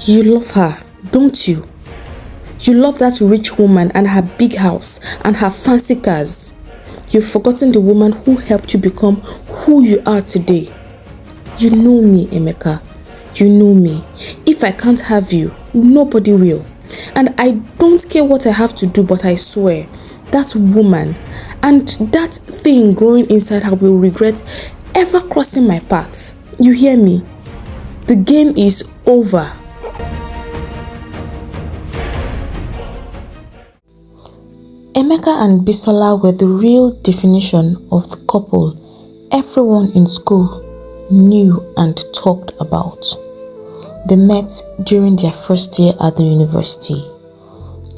You love her, don't you? You love that rich woman and her big house and her fancy cars. You've forgotten the woman who helped you become who you are today. You know me, Emeka. You know me. If I can't have you, nobody will. And I don't care what I have to do, but I swear, that woman and that thing growing inside her will regret ever crossing my path. You hear me? The game is over. Emeka and Bisola were the real definition of the couple everyone in school knew and talked about. They met during their first year at the university.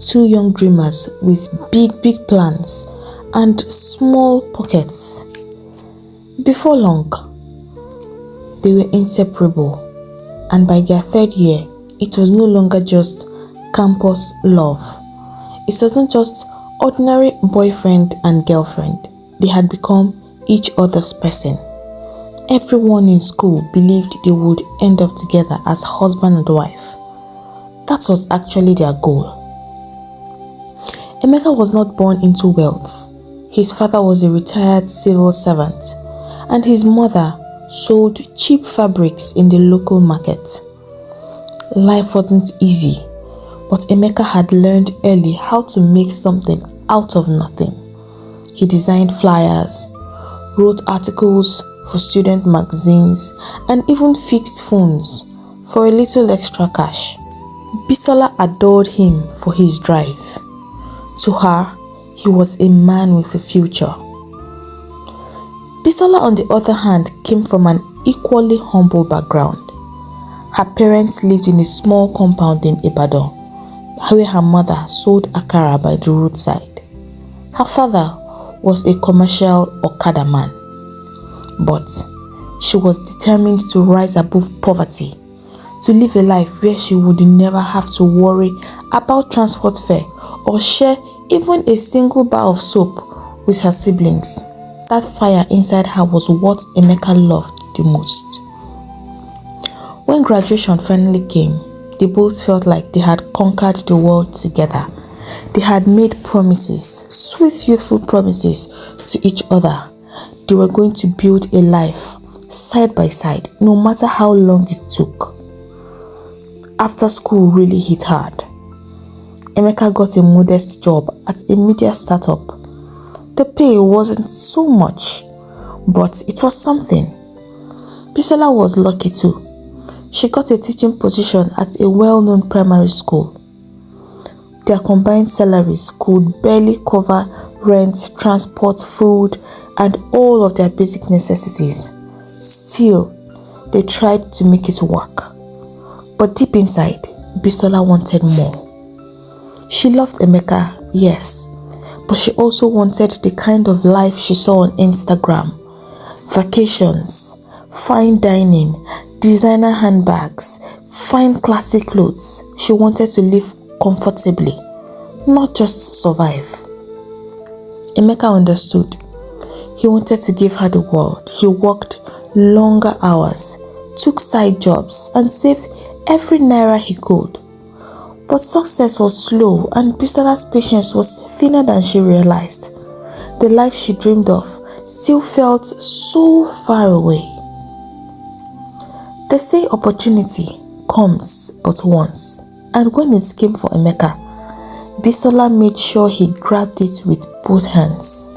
Two young dreamers with big plans and small pockets. Before long, they were inseparable, and by their third year, it was no longer just campus love. It was not just ordinary boyfriend and girlfriend. They had become each other's person. Everyone in school believed they would end up together as husband and wife. That was actually their goal. Emeka was not born into wealth. His father was a retired civil servant, and his mother sold cheap fabrics in the local market. Life wasn't easy, but Emeka had learned early how to make something out of nothing. He designed flyers, wrote articles for student magazines, and even fixed phones for a little extra cash. Bisola adored him for his drive. To her, he was a man with a future. Bisola, on the other hand, came from an equally humble background. Her parents lived in a small compound in Ibadan, where her mother sold akara by the roadside. Her father was a commercial Okada man, but she was determined to rise above poverty, to live a life where she would never have to worry about transport fare or share even a single bar of soap with her siblings. That fire inside her was what Emeka loved the most. When graduation finally came, they both felt like they had conquered the world together. They had made promises, sweet youthful promises to each other. They were going to build a life side by side, no matter how long it took. After school really hit hard, Emeka got a modest job at a media startup. The pay wasn't so much, but it was something. Bisola was lucky too. She got a teaching position at a well-known primary school. Their combined salaries could barely cover rent, transport, food, and all of their basic necessities. Still, they tried to make it work. But deep inside, Bisola wanted more. She loved Emeka, yes, but she also wanted the kind of life she saw on Instagram. Vacations, fine dining, designer handbags, fine classic clothes. She wanted to live comfortably, not just survive. Emeka understood. He wanted to give her the world. He worked longer hours, took side jobs, and saved every naira he could. But success was slow, and Bisola's patience was thinner than she realized. The life she dreamed of still felt so far away. They say opportunity comes but once, and when it came for Emeka, Bisola made sure he grabbed it with both hands.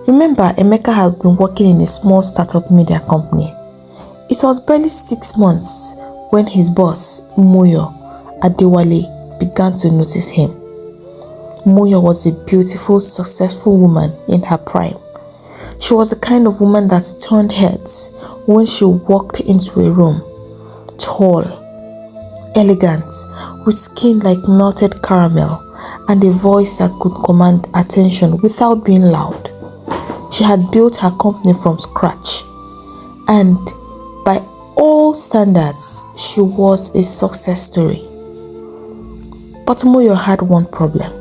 Remember, Emeka had been working in a small startup media company. It was barely 6 months when his boss, Moyo Adewale, began to notice him. Moyo was a beautiful, successful woman in her prime. She was the kind of woman that turned heads when she walked into a room. Tall, elegant, with skin like melted caramel, and a voice that could command attention without being loud. She had built her company from scratch, and by all standards, she was a success story. But Moyo had one problem.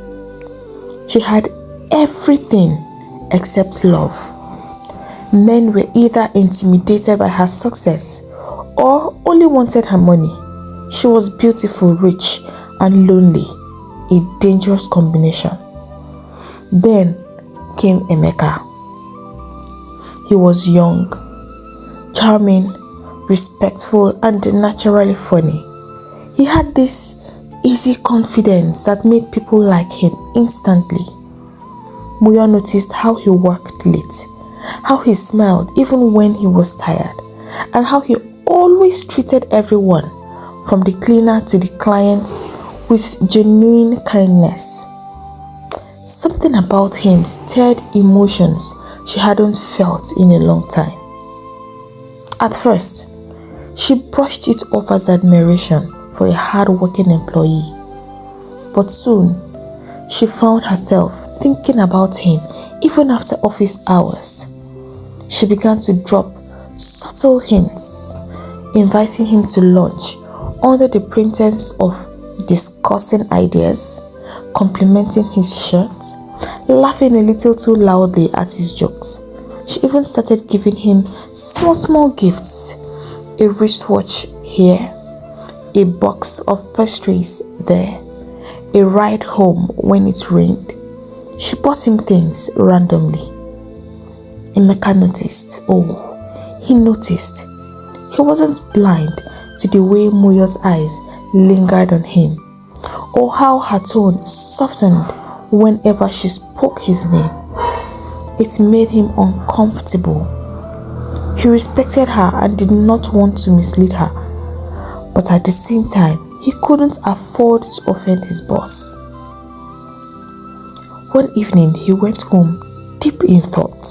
She had everything except love. Men were either intimidated by her success or only wanted her money. She was beautiful, rich, and lonely, a dangerous combination. Then came Emeka. He was young, charming, respectful, and naturally funny. He had this easy confidence that made people like him instantly. Moyo noticed how he worked late, how he smiled even when he was tired, and how he always treated everyone, from the cleaner to the clients, with genuine kindness. Something about him stirred emotions she hadn't felt in a long time. At first, she brushed it off as admiration for a hard-working employee, but soon she found herself thinking about him even after office hours. She began to drop subtle hints, inviting him to lunch under the pretense of discussing ideas, complimenting his shirt, laughing a little too loudly at his jokes. She even started giving him small gifts, a wristwatch here, a box of pastries there, a ride home when it rained. She bought him things randomly. Emeka noticed. Oh, he noticed. He wasn't blind to the way Moyo's eyes lingered on him, or how her tone softened whenever she spoke his name. It made him uncomfortable. He respected her and did not want to mislead her, but at the same time, he couldn't afford to offend his boss. One evening, he went home deep in thought.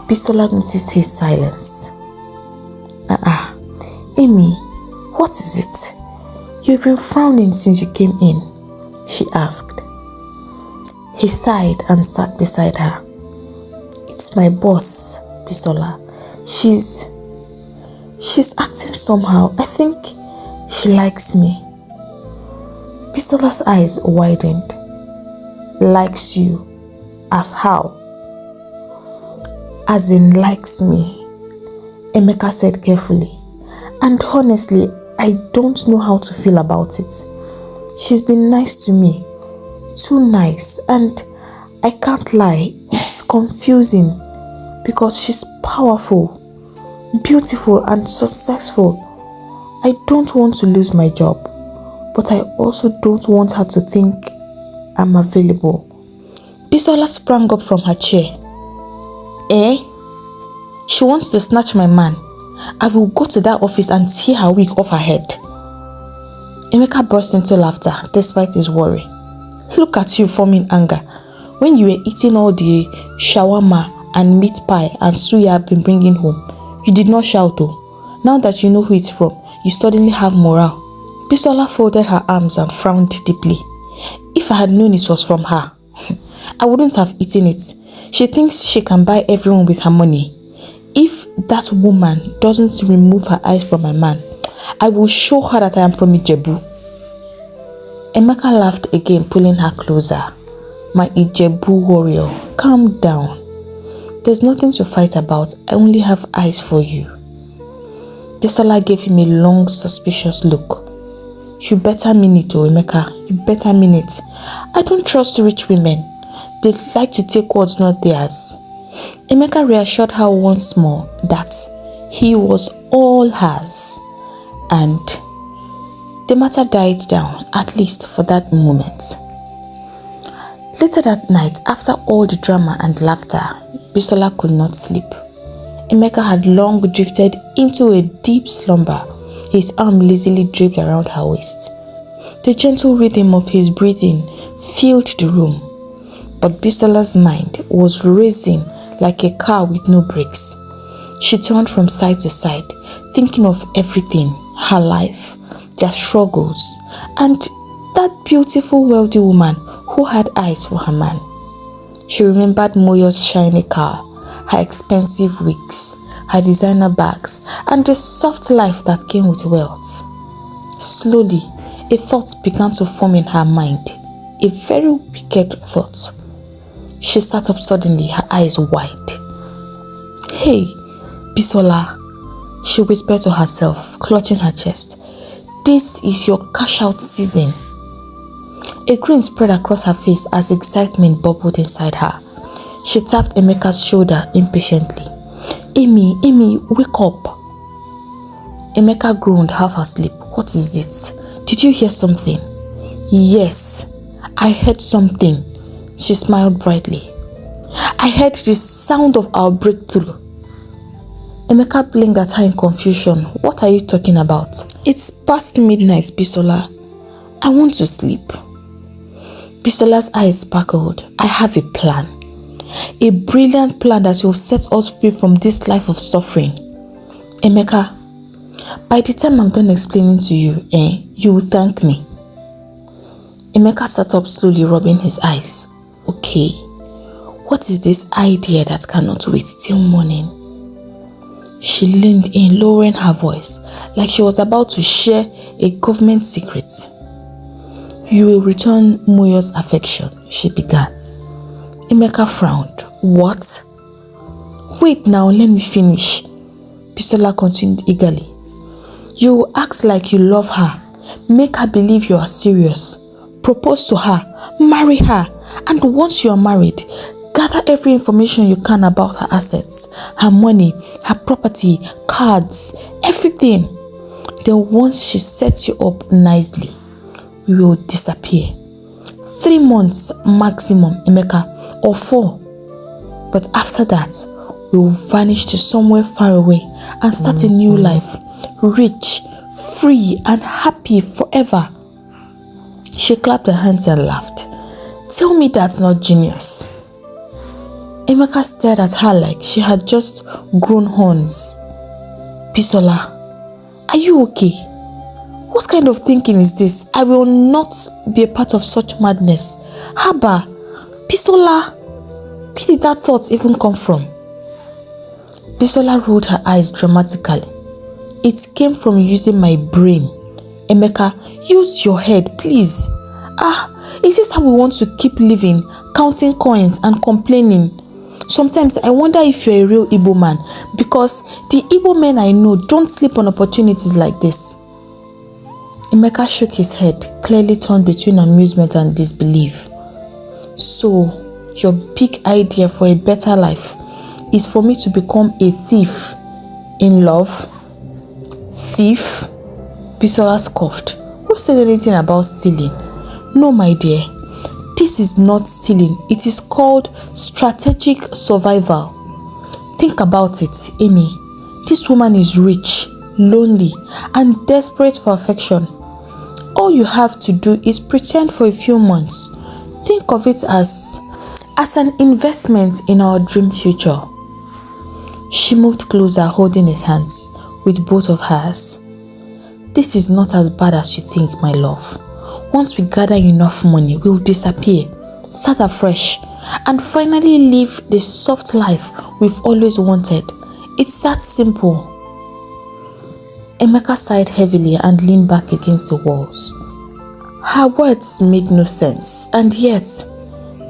Bisola noticed his silence. Amy, what is it? You've been frowning since you came in, she asked. He sighed and sat beside her. It's my boss, Bisola. She's acting somehow. I think she likes me. Bisola's eyes widened. Likes you? As how? As in likes me, Emeka said carefully. And honestly, I don't know how to feel about it. She's been nice to me. Too nice. And I can't lie, it's confusing because she's powerful, beautiful, and successful. I don't want to lose my job, but I also don't want her to think I'm available. Bisola sprang up from her chair. Eh? She wants to snatch my man. I will go to that office and tear her wig off her head. Emeka burst into laughter despite his worry. Look at you forming anger. When you were eating all the shawarma and meat pie and suya I've been bringing home, you did not shout though. Now that you know who it's from, you suddenly have morale. Bisola folded her arms and frowned deeply. If I had known it was from her, I wouldn't have eaten it. She thinks she can buy everyone with her money. If that woman doesn't remove her eyes from my man, I will show her that I am from Ijebu. Emeka laughed again, pulling her closer. My Ijebu warrior, calm down. There's nothing to fight about. I only have eyes for you. Bisola gave him a long, suspicious look. You better mean it, oh Emeka. You better mean it. I don't trust rich women. They like to take what's not theirs. Emeka reassured her once more that he was all hers, and the matter died down, at least for that moment. Later that night, after all the drama and laughter, Bisola could not sleep. Emeka had long drifted into a deep slumber, his arm lazily draped around her waist. The gentle rhythm of his breathing filled the room, but Bisola's mind was racing like a car with no brakes. She turned from side to side, thinking of everything, her life, their struggles, and that beautiful, wealthy woman who had eyes for her man. She remembered Moyo's shiny car, her expensive wigs, her designer bags, and the soft life that came with wealth. Slowly, a thought began to form in her mind, a very wicked thought. She sat up suddenly, her eyes wide. Hey, Bisola, she whispered to herself, clutching her chest. This is your cash out season. A grin spread across her face as excitement bubbled inside her. She tapped Emeka's shoulder impatiently. Amy, wake up. Emeka groaned, half asleep. What is it? Did you hear something? Yes, I heard something. She smiled brightly. I heard the sound of our breakthrough. Emeka blinked at her in confusion. What are you talking about? It's past midnight, Bisola. I want to sleep. Bisola's eyes sparkled. I have a plan. A brilliant plan that will set us free from this life of suffering. Emeka, by the time I'm done explaining to you, you will thank me. Emeka sat up slowly, rubbing his eyes. Okay, what is this idea that cannot wait till morning? She leaned in, lowering her voice, like she was about to share a government secret. You will return Moyo's affection, she began. Emeka frowned. What? Wait now, let me finish. Bisola continued eagerly. You will act like you love her. Make her believe you are serious. Propose to her. Marry her. And once you are married, gather every information you can about her assets, her money, her property, cards, everything. Then once she sets you up nicely, we will disappear. 3 months maximum, Emeka, or 4. But after that, we will vanish to somewhere far away and start a new life, rich, free, and happy forever. She clapped her hands and laughed. Tell me that's not genius. Emeka stared at her like she had just grown horns. Bisola, are you okay? What kind of thinking is this? I will not be a part of such madness. Haba, Bisola, where did that thought even come from? Bisola rolled her eyes dramatically. It came from using my brain. Emeka, use your head, please. Is this how we want to keep living, counting coins and complaining? Sometimes I wonder if you're a real Igbo man, because the Igbo men I know don't sleep on opportunities like this. Emeka shook his head, clearly torn between amusement and disbelief. So, your big idea for a better life is for me to become a thief in love? Thief? Bisola scoffed. Who said anything about stealing? No, my dear. This is not stealing. It is called strategic survival. Think about it, Amy. This woman is rich, lonely, and desperate for affection. All you have to do is pretend for a few months. Think of it as an investment in our dream future. She moved closer, holding his hands with both of hers. This is not as bad as you think, my love. Once we gather enough money, we'll disappear, start afresh, and finally live the soft life we've always wanted. It's that simple. Emeka sighed heavily and leaned back against the walls. Her words made no sense, and yet,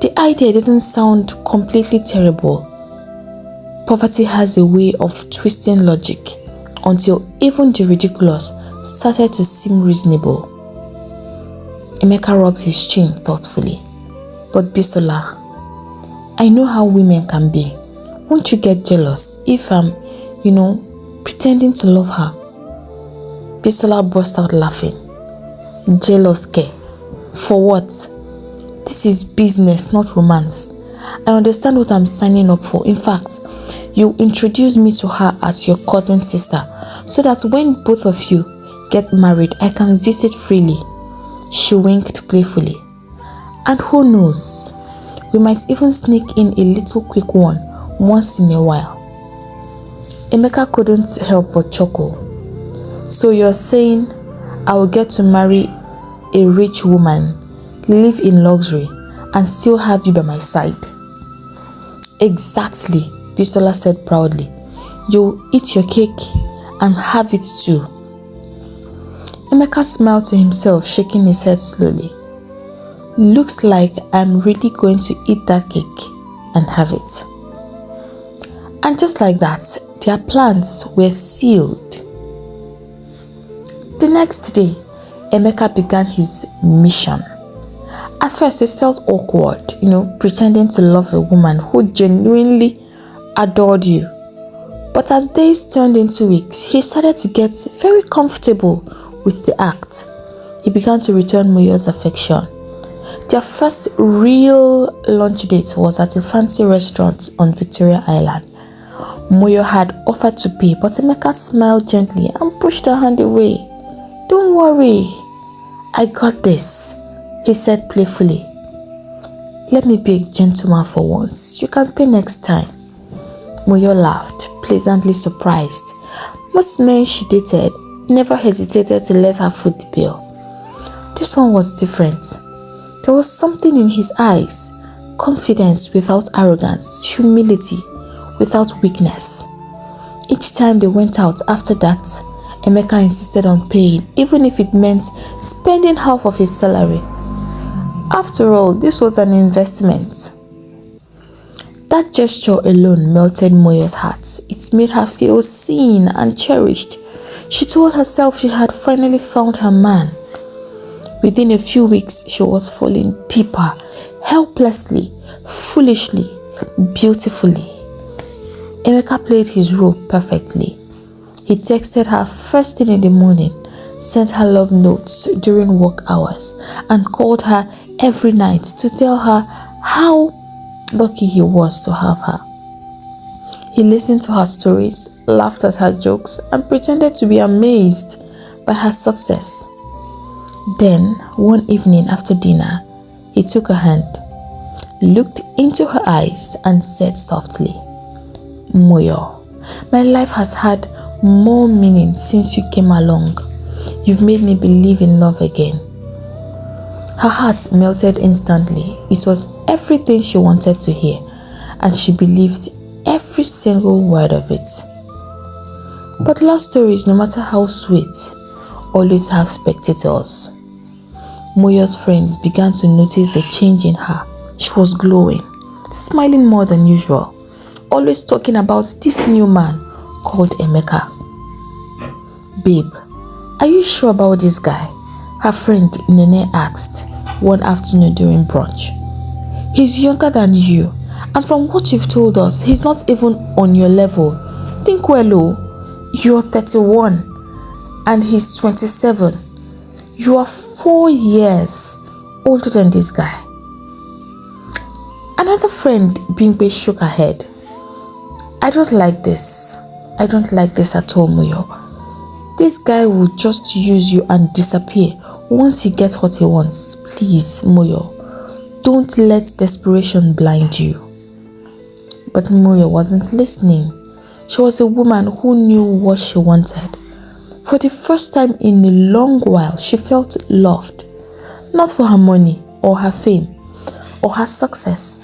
the idea didn't sound completely terrible. Poverty has a way of twisting logic until even the ridiculous started to seem reasonable. Emeka rubbed his chin thoughtfully. But Bisola, I know how women can be. Won't you get jealous if I'm, pretending to love her? Bisola burst out laughing. Jealous, ke? For what? This is business, not romance. I understand what I'm signing up for. In fact, you introduce me to her as your cousin sister, so that when both of you get married, I can visit freely. She winked playfully. And who knows, we might even sneak in a little quick one once in a while. Emeka couldn't help but chuckle. So you're saying I will get to marry a rich woman, live in luxury, and still have you by my side? Exactly, Bisola said proudly. You'll eat your cake and have it too. Emeka smiled to himself, shaking his head slowly. Looks like I'm really going to eat that cake and have it. And just like that, their plans were sealed. The next day, Emeka began his mission. At first, it felt awkward, pretending to love a woman who genuinely adored you. But as days turned into weeks, he started to get very comfortable with the act. He began to return Moyo's affection. Their first real lunch date was at a fancy restaurant on Victoria Island. Moyo had offered to pay, but Emeka smiled gently and pushed her hand away. "Don't worry, I got this," he said playfully. "Let me be a gentleman for once. You can pay next time." Moyo laughed, pleasantly surprised. Most men she dated never hesitated to let her foot the bill. This one was different. There was something in his eyes, confidence without arrogance, humility without weakness. Each time they went out after that, Emeka insisted on paying, even if it meant spending half of his salary. After all, this was an investment. That gesture alone melted Moyo's heart. It made her feel seen and cherished. She told herself she had finally found her man. Within a few weeks, she was falling deeper, helplessly, foolishly, beautifully. Emeka played his role perfectly. He texted her first thing in the morning, sent her love notes during work hours, and called her every night to tell her how lucky he was to have her. He listened to her stories, laughed at her jokes, and pretended to be amazed by her success. Then, one evening after dinner, he took her hand, looked into her eyes, and said softly, "Moyo, my life has had more meaning since you came along. You've made me believe in love again." Her heart melted instantly. It was everything she wanted to hear, and she believed every single word of it. But love stories, no matter how sweet, always have spectators. Moyo's friends began to notice the change in her. She was glowing, smiling more than usual, always talking about this new man called Emeka. "Babe, are you sure about this guy?" her friend Nene asked one afternoon during brunch. "He's younger than you, and from what you've told us, he's not even on your level. Think well, oh. You're 31 and he's 27. You are 4 years older than this guy." Another friend, Bingbe, shook her head. "I don't like this. I don't like this at all, Moyo. This guy will just use you and disappear once he gets what he wants. Please, Moyo, don't let desperation blind you." But Moyo wasn't listening. She was a woman who knew what she wanted. For the first time in a long while, she felt loved, not for her money or her fame or her success,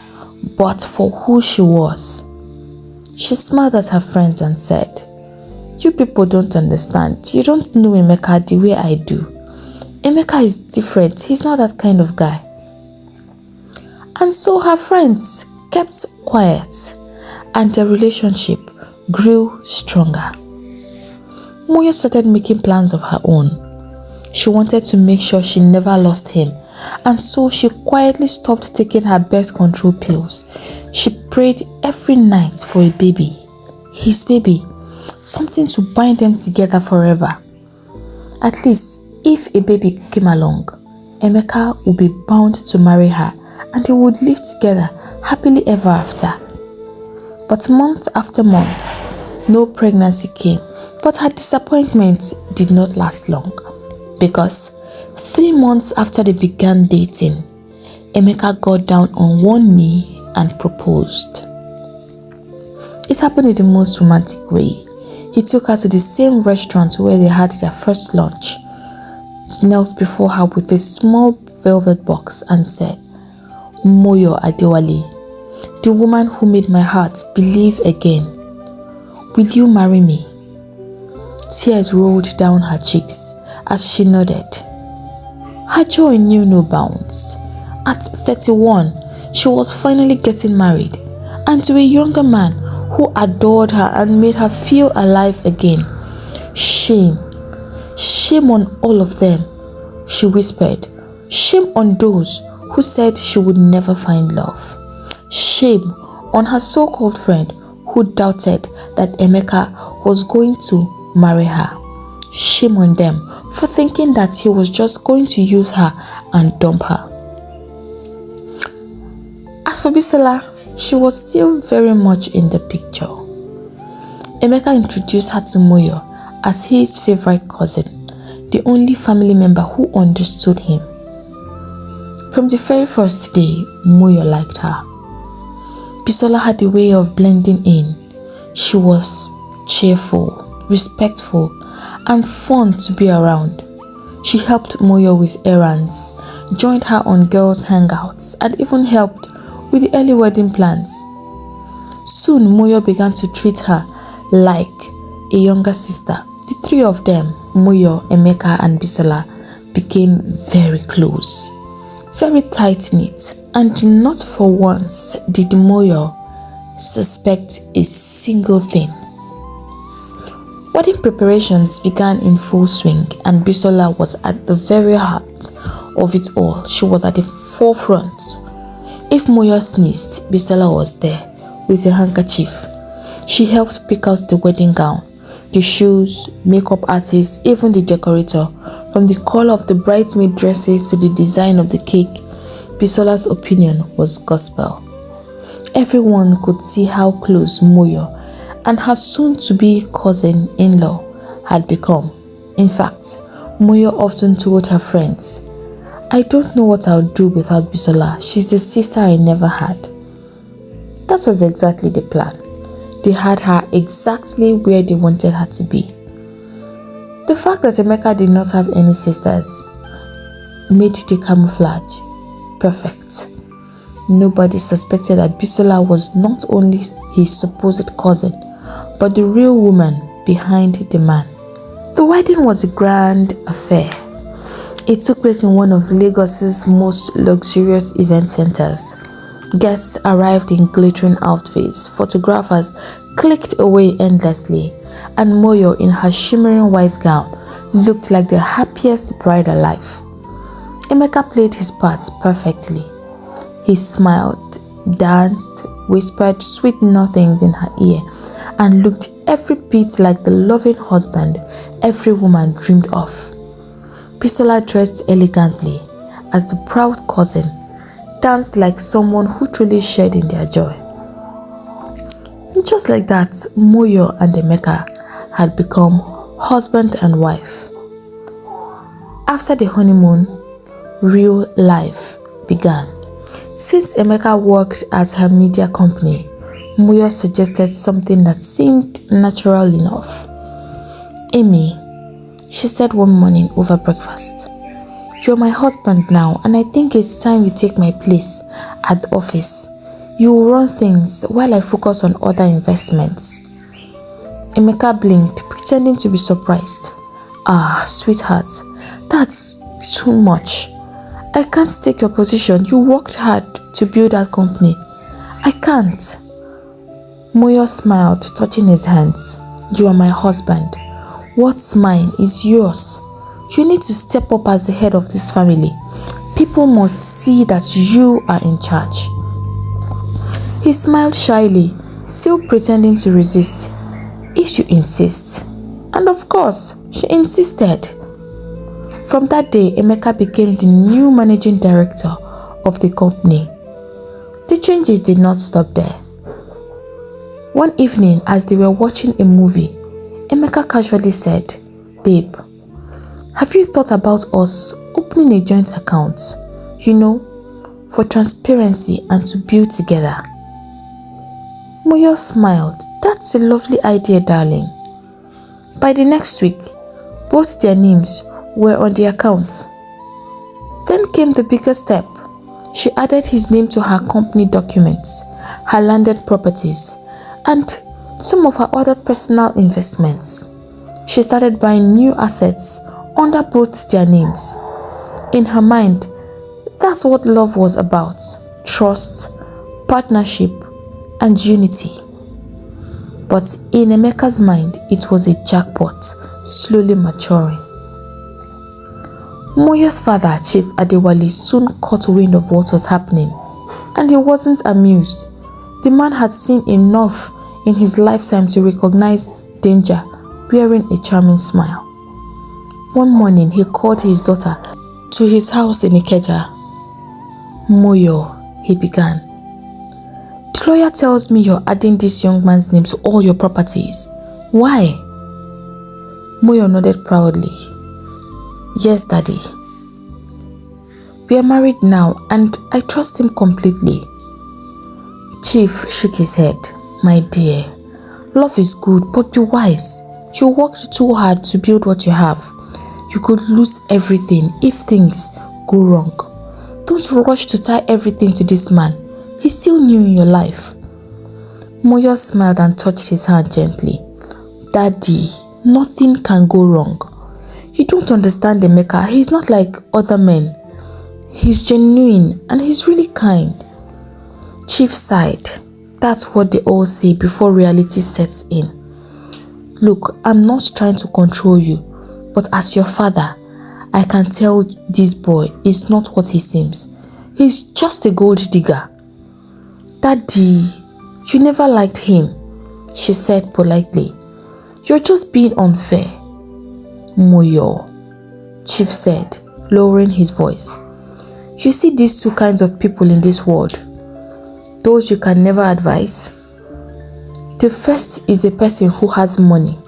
but for who she was. She smiled at her friends and said, "You people don't understand. You don't know Emeka the way I do. Emeka is different. He's not that kind of guy." And so her friends kept quiet, and their relationship grew stronger. Moyo started making plans of her own. She wanted to make sure she never lost him, and so she quietly stopped taking her birth control pills. She prayed every night for a baby, his baby, something to bind them together forever. At least, if a baby came along, Emeka would be bound to marry her, and they would live together happily ever after. But month after month, no pregnancy came. But her disappointment did not last long, because 3 months after they began dating, Emeka got down on one knee and proposed. It happened in the most romantic way. He took her to the same restaurant where they had their first lunch, knelt before her with a small velvet box and said, "Moyo Adewale, the woman who made my heart believe again. Will you marry me?" Tears rolled down her cheeks as she nodded. Her joy knew no bounds. At 31, she was finally getting married, and to a younger man who adored her and made her feel alive again. Shame. Shame on all of them, she whispered. Shame on those who said she would never find love. Shame on her so-called friend who doubted that Emeka was going to marry her. Shame on them for thinking that he was just going to use her and dump her. As for Bisola, she was still very much in the picture. Emeka introduced her to Moyo as his favorite cousin, the only family member who understood him. From the very first day, Moyo liked her. Bisola had a way of blending in. She was cheerful, respectful, and fun to be around. She helped Moyo with errands, joined her on girls' hangouts, and even helped with the early wedding plans. Soon, Moyo began to treat her like a younger sister. The three of them, Moyo, Emeka, and Bisola, became very close, very tight-knit, and not for once did Moyo suspect a single thing. Wedding preparations began in full swing, and Bisola was at the very heart of it all. She was at the forefront. If Moyo sneezed, Bisola was there with a handkerchief. She helped pick out the wedding gown, the shoes, makeup artist, even the decorator. From the color of the bridesmaid dresses to the design of the cake, Bisola's opinion was gospel. Everyone could see how close Moyo and her soon-to-be cousin-in-law had become. In fact, Moyo often told her friends, "I don't know what I'll do without Bisola. She's the sister I never had." That was exactly the plan. They had her exactly where they wanted her to be. The fact that Emeka did not have any sisters made the camouflage perfect. Nobody suspected that Bisola was not only his supposed cousin, but the real woman behind the man. The wedding was a grand affair. It took place in one of Lagos's most luxurious event centers. Guests arrived in glittering outfits, photographers clicked away endlessly, and Moyo in her shimmering white gown looked like the happiest bride alive. Emeka played his parts perfectly. He smiled, danced, whispered sweet nothings in her ear, and looked every bit like the loving husband every woman dreamed of. Bisola dressed elegantly as the proud cousin, danced like someone who truly shared in their joy. And just like that, Moyo and Emeka had become husband and wife. After the honeymoon, real life began. Since Emeka worked at her media company, Moyo suggested something that seemed natural enough. "Amy," she said one morning over breakfast, "you're my husband now, and I think it's time you take my place at the office. You will run things while I focus on other investments." Emeka blinked, pretending to be surprised. "Ah, sweetheart, that's too much. I can't take your position. You worked hard to build that company. I can't." Moyo smiled, touching his hands. "You are my husband. What's mine is yours. You need to step up as the head of this family. People must see that you are in charge." He smiled shyly, still pretending to resist. "If you insist." And of course, she insisted. From that day, Emeka became the new managing director of the company. The changes did not stop there. One evening, as they were watching a movie, Emeka casually said, "Babe, have you thought about us opening a joint account, for transparency and to build together?" Moyo smiled. "That's a lovely idea, darling." By the next week, both their names were on the account. Then came the biggest step. She added his name to her company documents, her landed properties, and some of her other personal investments. She started buying new assets under both their names. In her mind, that's what love was about: trust, partnership, and unity. But in Emeka's mind, it was a jackpot, slowly maturing. Moyo's father, Chief Adewale, soon caught wind of what was happening, and he wasn't amused. The man had seen enough in his lifetime to recognize danger, wearing a charming smile. One morning, he called his daughter to his house in Ikeja. "Moyo," he began, "the lawyer tells me you're adding this young man's name to all your properties. Why?" Moyo nodded proudly. "Yes, Daddy. We are married now and I trust him completely." Chief shook his head. "My dear, love is good, but be wise. You worked too hard to build what you have. You could lose everything if things go wrong. Don't rush to tie everything to this man. He's still new in your life." Moyo smiled and touched his hand gently. "Daddy, nothing can go wrong. You don't understand Emeka. He's not like other men. He's genuine and he's really kind." Chief sighed. That's what they all say before reality sets in. "Look, I'm not trying to control you, but as your father, I can tell this boy is not what he seems. He's just a gold digger." "Daddy, you never liked him," she said politely. "You're just being unfair." "Moyo," Chief said, lowering his voice. "You see these two kinds of people in this world. Those you can never advise. The first is a person who has money.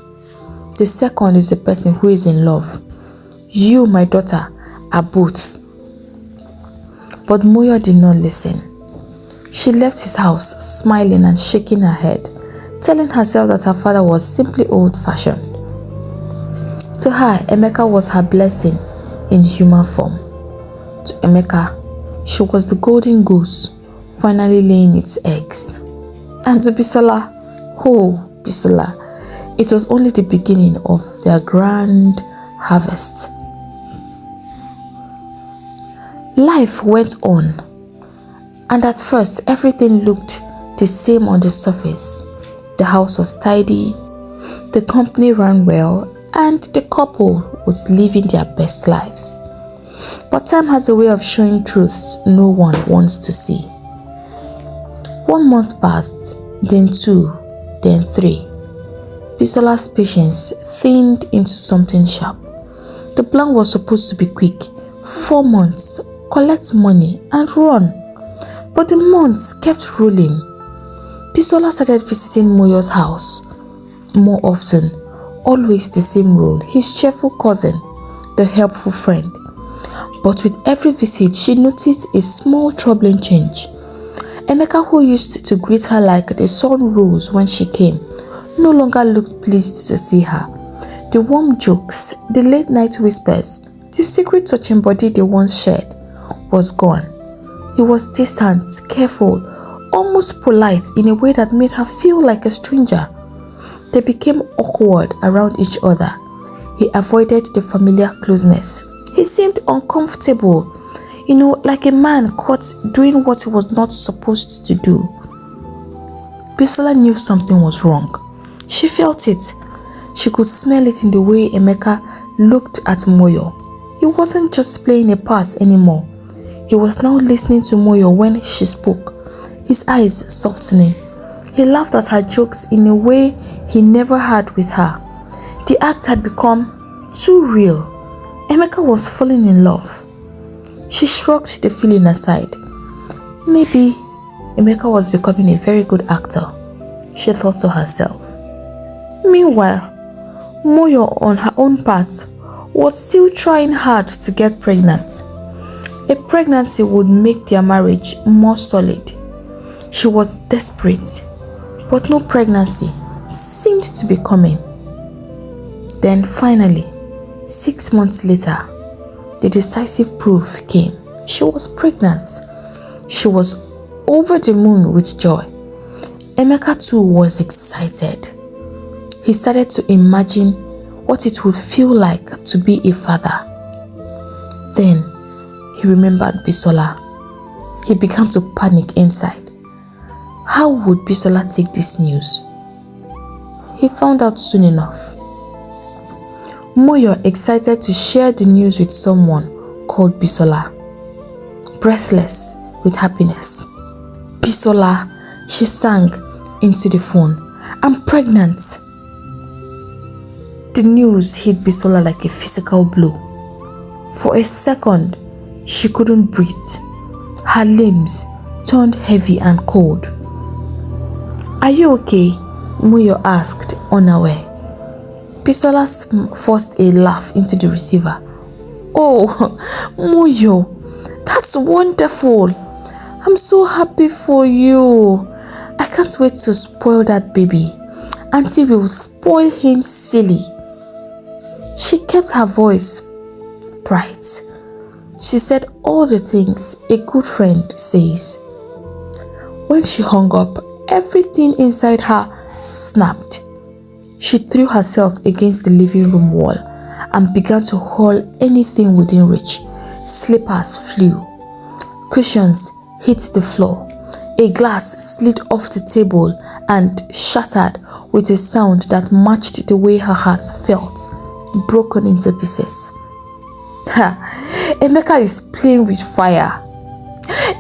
The second is a person who is in love. You, my daughter, are both." But Moyo did not listen. She left his house smiling and shaking her head, telling herself that her father was simply old-fashioned. To her, Emeka was her blessing in human form. To Emeka, she was the golden goose finally laying its eggs. And to Bisola, oh Bisola, it was only the beginning of their grand harvest. Life went on, and at first everything looked the same on the surface. The house was tidy, the company ran well, and the couple was living their best lives. But time has a way of showing truths no one wants to see. 1 month passed, then 2, then 3. Bisola's patience thinned into something sharp. The plan was supposed to be quick. 4 months, collect money and run. But the months kept rolling. Bisola started visiting Moyo's house more often, always the same role, his cheerful cousin, the helpful friend. But with every visit, she noticed a small troubling change. Emeka, who used to greet her like the sun rose when she came, no longer looked pleased to see her. The warm jokes, the late night whispers, the secret touching body they once shared was gone. He was distant, careful, almost polite in a way that made her feel like a stranger. They became awkward around each other. He avoided the familiar closeness. He seemed uncomfortable, like a man caught doing what he was not supposed to do. Bisola knew something was wrong. She felt it. She could smell it in the way Emeka looked at Moyo. He wasn't just playing a part anymore. He was now listening to Moyo when she spoke, his eyes softening. He laughed at her jokes in a way he never had with her. The act had become too real. Emeka was falling in love. She shrugged the feeling aside. Maybe Emeka was becoming a very good actor, she thought to herself. Meanwhile, Moyo, on her own part, was still trying hard to get pregnant. A pregnancy would make their marriage more solid. She was desperate, but no pregnancy seemed to be coming. Then finally, 6 months later, the decisive proof came. She was pregnant. She was over the moon with joy. Emeka too was excited. He started to imagine what it would feel like to be a father. Then he remembered Bisola. He began to panic inside. How would Bisola take this news? He found out soon enough. Moyo, excited to share the news with someone, called Bisola, breathless with happiness. Bisola, she sang into the phone. I'm pregnant. The news hit Bisola like a physical blow. For a second, she couldn't breathe. Her limbs turned heavy and cold. Are you okay? Muyo asked, unaware. Bisola forced a laugh into the receiver. Oh, Muyo, that's wonderful. I'm so happy for you. I can't wait to spoil that baby. Auntie will spoil him silly. She kept her voice bright. She said all the things a good friend says. When she hung up, everything inside her snapped. She threw herself against the living room wall and began to hurl anything within reach. Slippers flew. Cushions hit the floor. A glass slid off the table and shattered with a sound that matched the way her heart felt, broken into pieces. Emeka is playing with fire.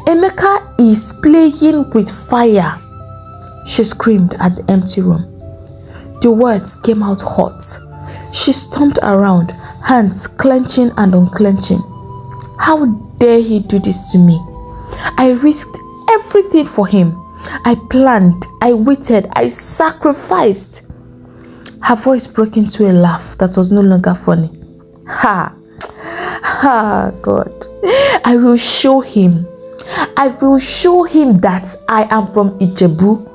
Emeka is playing with fire, she screamed at the empty room. The words came out hot. She stomped around, hands clenching and unclenching. How dare he do this to me? I risked everything for him. I planned, I waited, I sacrificed. Her voice broke into a laugh that was no longer funny. Ha! Ha, God. I will show him. I will show him that I am from Ijebu.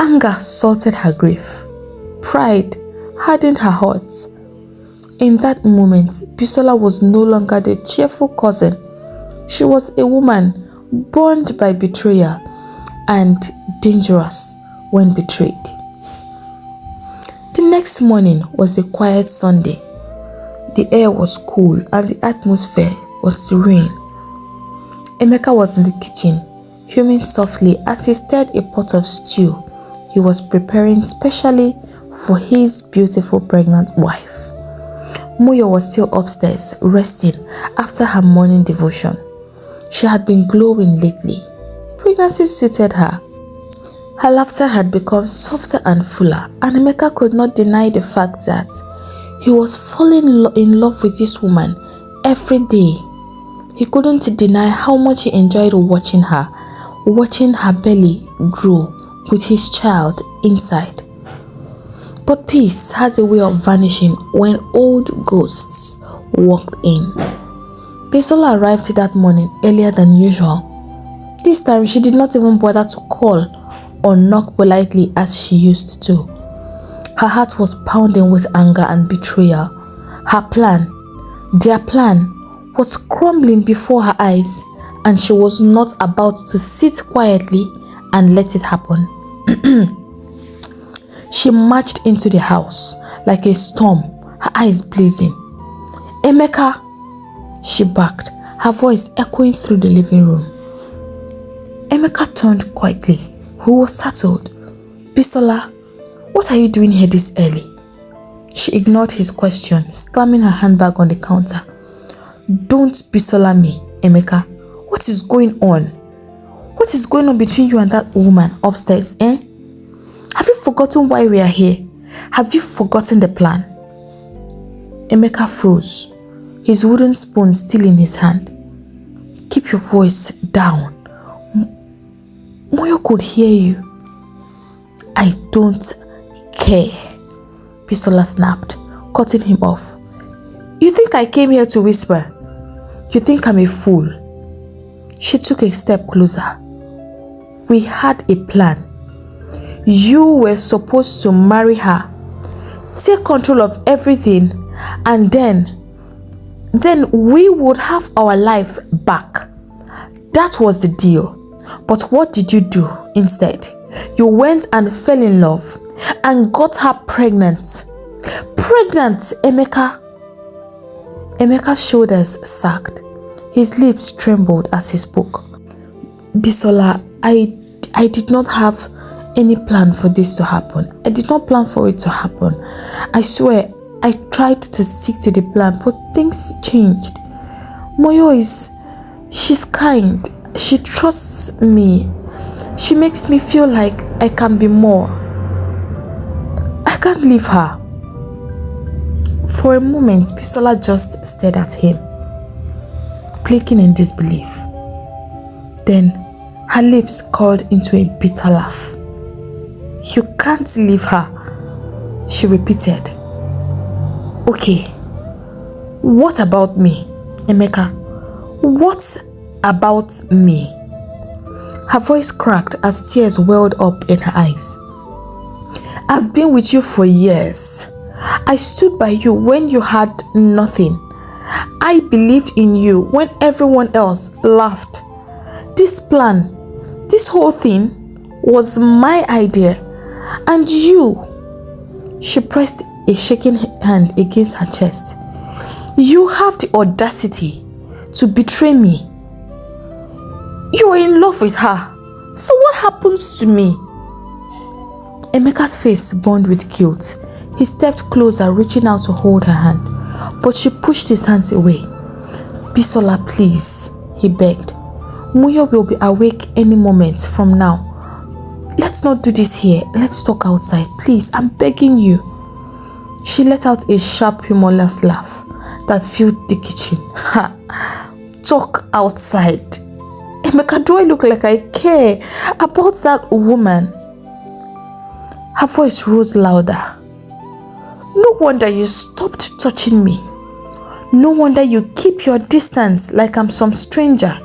Anger salted her grief. Pride hardened her heart. In that moment, Bisola was no longer the cheerful cousin. She was a woman burned by betrayal and dangerous when betrayed. The next morning was a quiet Sunday. The air was cool and the atmosphere was serene. Emeka was in the kitchen, humming softly as he stirred a pot of stew he was preparing specially for his beautiful pregnant wife. Muyo was still upstairs, resting after her morning devotion. She had been glowing lately. Pregnancy suited her. Her laughter had become softer and fuller, and Emeka could not deny the fact that he was falling in love with this woman every day. He couldn't deny how much he enjoyed watching her belly grow with his child inside. But peace has a way of vanishing when old ghosts walk in. Bisola arrived that morning earlier than usual. This time she did not even bother to call or knock politely as she used to. Her heart was pounding with anger and betrayal. Their plan, was crumbling before her eyes, and she was not about to sit quietly and let it happen. She marched into the house like a storm, her eyes blazing. Emeka, she barked, her voice echoing through the living room. Emeka turned quietly. He was startled. Bisola, what are you doing here this early? She ignored his question, slamming her handbag on the counter. Don't Bisola me, Emeka. What is going on? What is going on between you and that woman upstairs, eh? Have you forgotten why we are here? Have you forgotten the plan? Emeka froze, his wooden spoon still in his hand. Keep your voice down. Moyo could hear you. I don't care, Bisola snapped, cutting him off. You think I came here to whisper? You think I'm a fool? She took a step closer. We had a plan. You were supposed to marry her, take control of everything, and then we would have our life back. That was the deal. But what did you do instead? You went and fell in love and got her pregnant. Pregnant, Emeka. Emeka's shoulders sagged. His lips trembled as he spoke. Bisola, I did not have any plan for this to happen. I did not plan for it to happen. I swear, I tried to stick to the plan, but things changed. She's kind. She trusts me. She makes me feel like I can be more. I can't leave her. For a moment, Bisola just stared at him, blinking in disbelief. Then her lips curled into a bitter laugh. You can't leave her, she repeated. Okay, what about me, Emeka? What about me? Her voice cracked as tears welled up in her eyes. I've been with you for years. I stood by you when you had nothing. I believed in you when everyone else laughed. This plan, this whole thing was my idea. And you, she pressed a shaking hand against her chest. You have the audacity to betray me. You are in love with her. So what happens to me? Emeka's face burned with guilt. He stepped closer, reaching out to hold her hand, but she pushed his hands away. Bisola, please, he begged. Muyo will be awake any moment from now. Let's not do this here. Let's talk outside. Please, I'm begging you. She let out a sharp, humorless laugh that filled the kitchen. Ha! Talk outside. Emeka, do I look like I care about that woman? Her voice rose louder. No wonder you stopped touching me. No wonder you keep your distance like I'm some stranger.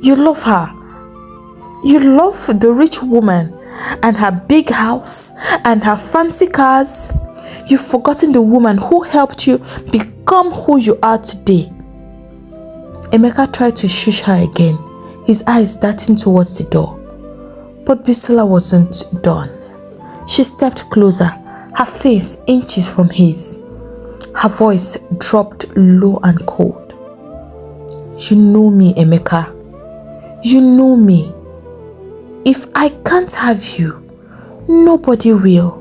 You love her. You love the rich woman and her big house and her fancy cars. You've forgotten the woman who helped you become who you are today. Emeka tried to shush her again, his eyes darting towards the door. But Bisola wasn't done. She stepped closer, her face inches from his. Her voice dropped low and cold. You know me, Emeka. You know me. If I can't have you, nobody will.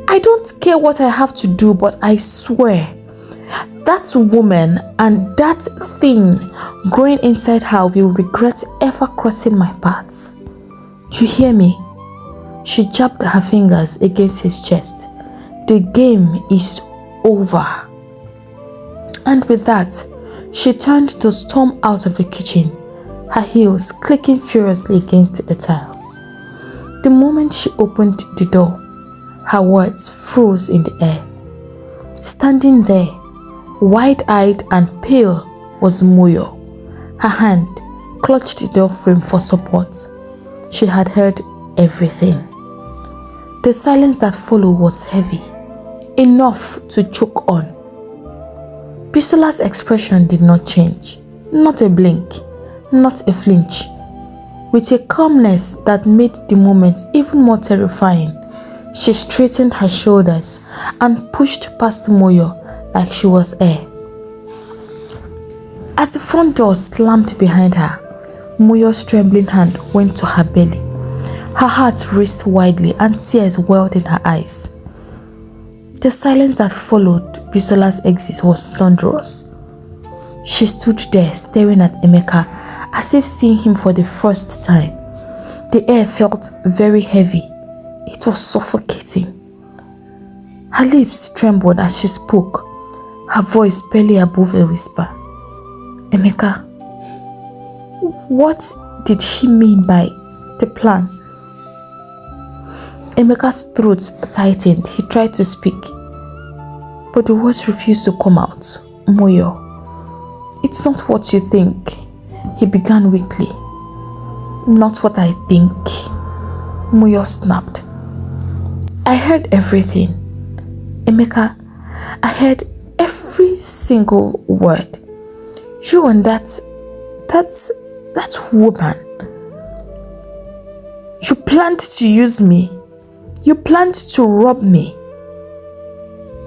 I don't care what I have to do, but I swear, that woman and that thing growing inside her will regret ever crossing my path. You hear me? She jabbed her fingers against his chest. The game is over. And with that, she turned to storm out of the kitchen, her heels clicking furiously against the tiles. The moment she opened the door, her words froze in the air. Standing there, wide-eyed and pale, was Muyo. Her hand clutched the door frame for support. She had heard everything. The silence that followed was heavy, enough to choke on. Bisola's expression did not change, not a blink, not a flinch. With a calmness that made the moment even more terrifying, she straightened her shoulders and pushed past Muyo like she was air. As the front door slammed behind her, Muyo's trembling hand went to her belly. Her heart raced wildly and tears welled in her eyes. The silence that followed Bisola's exit was thunderous. She stood there staring at Emeka as if seeing him for the first time. The air felt very heavy. It was suffocating. Her lips trembled as she spoke, her voice barely above a whisper. Emeka, what did she mean by the plan? Emeka's throat tightened. He tried to speak, but the words refused to come out. Muyo, it's not what you think, he began weakly. Not what I think, Muyo snapped. I heard everything. Emeka, I heard every single word. You and that woman. You planned to use me. You planned to rob me.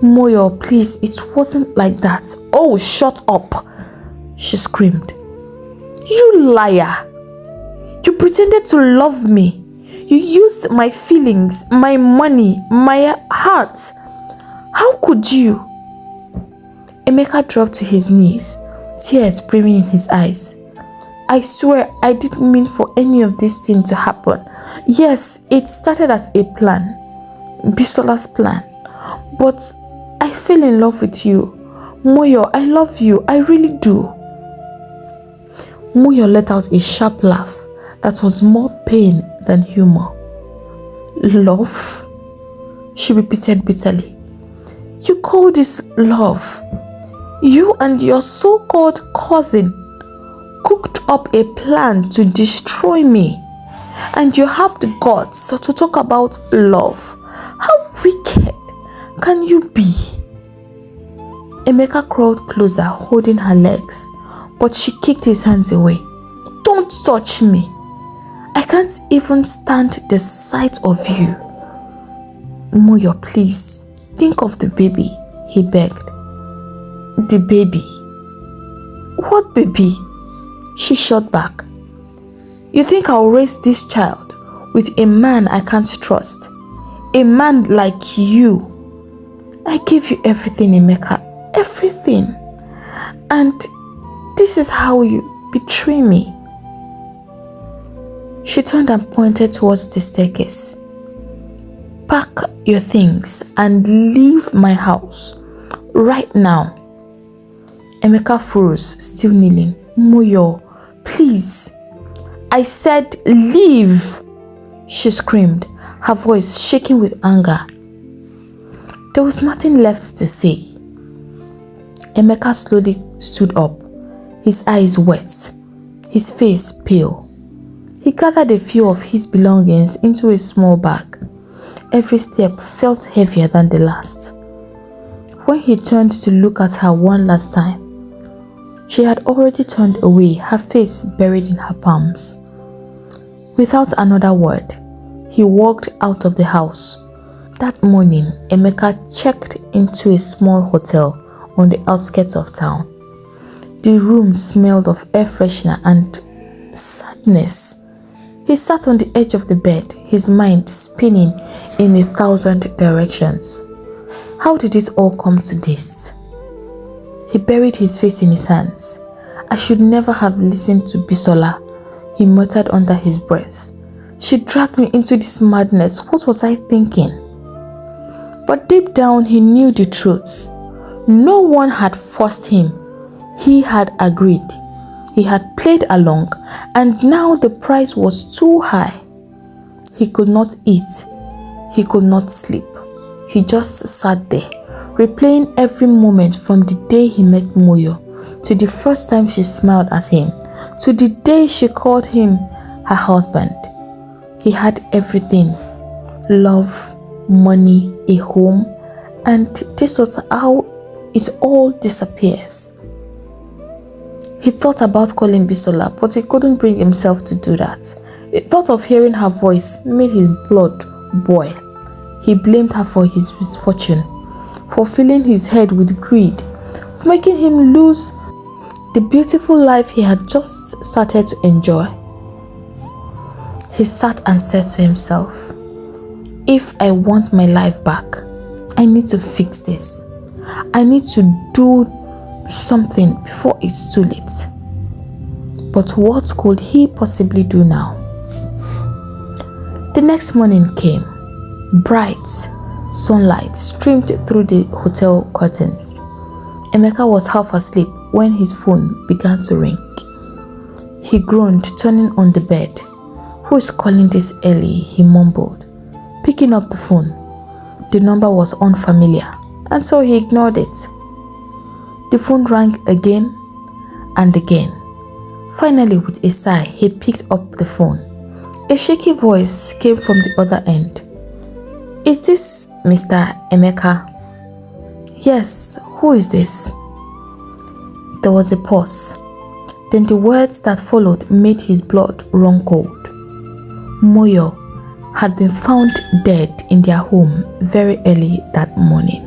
Muyo, please, it wasn't like that. Oh, shut up, she screamed. You liar. You pretended to love me. You used my feelings, my money, my heart. How could you? Emeka dropped to his knees, tears brimming in his eyes. I swear I didn't mean for any of this thing to happen. Yes, it started as a plan, Bisola's plan. But I fell in love with you. Moyo, I love you. I really do. Moyo let out a sharp laugh that was more pain than humor. Love? She repeated bitterly. You call this love? You and your so-called cousin cooked up a plan to destroy me, and you have the guts to talk about love. How wicked can you be? Emeka crawled closer, holding her legs, but she kicked his hands away. Don't touch me. I can't even stand the sight of you. Moyo, please, think of the baby, he begged. The baby? What baby? She shot back. You think I'll raise this child with a man I can't trust? A man like you? I gave you everything, Emeka. Everything. And this is how you betray me. She turned and pointed towards the staircase. Pack your things and leave my house right now. Emeka froze, still kneeling. Moyo, please. I said leave, she screamed, her voice shaking with anger. There was nothing left to say. Emeka slowly stood up, his eyes wet, his face pale. He gathered a few of his belongings into a small bag. Every step felt heavier than the last. When he turned to look at her one last time, she had already turned away, her face buried in her palms. Without another word, he walked out of the house. That morning, Emeka checked into a small hotel on the outskirts of town. The room smelled of air freshener and sadness. He sat on the edge of the bed, his mind spinning in 1,000 directions. How did it all come to this? He buried his face in his hands. I should never have listened to Bisola, he muttered under his breath. She dragged me into this madness. What was I thinking? But deep down he knew the truth. No one had forced him. He had agreed. He had played along, and now the price was too high. He could not eat. He could not sleep. He just sat there, replaying every moment from the day he met Moyo, to the first time she smiled at him, to the day she called him her husband. He had everything: love, money, a home, and this was how it all disappears. He thought about calling Bisola, but he couldn't bring himself to do that. The thought of hearing her voice made his blood boil. He blamed her for his misfortune, for filling his head with greed, for making him lose the beautiful life he had just started to enjoy. He sat and said to himself, if I want my life back, I need to fix this. I need to do something before it's too late. But what could he possibly do now? The next morning came. Bright sunlight streamed through the hotel curtains. Emeka was half asleep when his phone began to ring. He groaned, turning on the bed. Who is calling this early? He mumbled, picking up the phone. The number was unfamiliar, and so he ignored it. The phone rang again and again. Finally, with a sigh, he picked up the phone. A shaky voice came from the other end. Is this Mr. Emeka? Yes, who is this? There was a pause. Then the words that followed made his blood run cold. Moyo had been found dead in their home very early that morning.